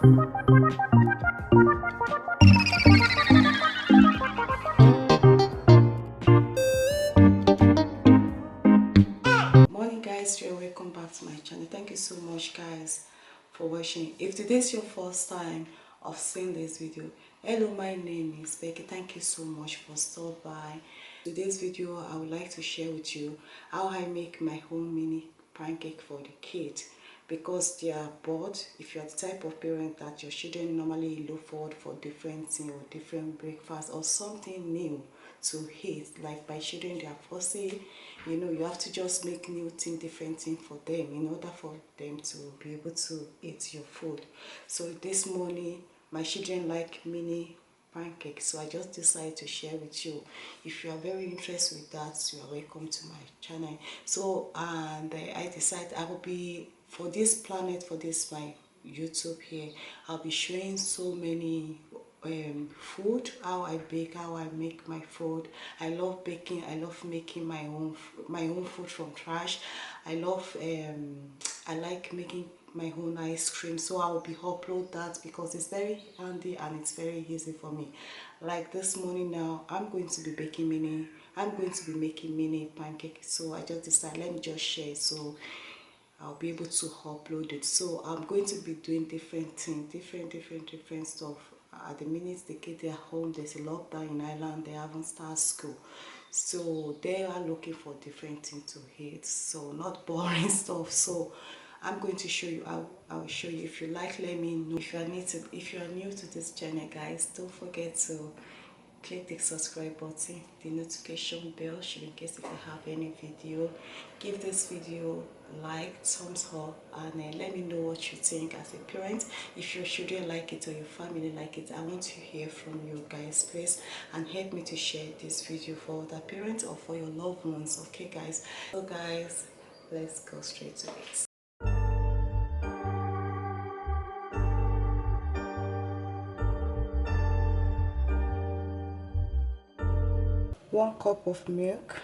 Morning guys, you're welcome back to my channel. Thank you so much guys for watching. If today's your first time of seeing this video, hello, my name is Becky. Thank you so much for stopping by. Today's video I would like to share with you how I make my home mini pancake for the kids, because they are bored. If you are the type of parent that your children normally look forward for different things or different breakfast or something new to eat, like my children, they are fussy, you know, you have to just make new thing, different thing for them in order for them to be able to eat your food. So this morning my children like mini pancake, so I just decided to share with you. If you are very interested with that, you are welcome to my channel. So and I decided I will be, for this planet, for this my YouTube here, I'll be showing so many food, how I bake, how I make my food. I love baking. I love making my own food from trash. I love I like making my own ice cream, so I will be upload that because it's very handy and it's very easy for me. Like this morning now, I'm going to be making mini pancakes, so I just decided, let me just share, so I'll be able to upload it. So I'm going to be doing different things, different stuff. At the minute the kids are home, there's a lockdown in Ireland, they haven't started school, so they are looking for different things to eat, so not boring stuff. So I'm going to show you. I'll show you. If you like, let me know. If you are new to this channel guys, don't forget to click the subscribe button, the notification bell, in case if you have any video. Give this video like, thumbs up, and let me know what you think as a parent. If your children like it or your family like it, I want to hear from you guys, please, and help me to share this video for other parents or for your loved ones. Okay guys, so guys, let's go straight to it. 1 cup of milk,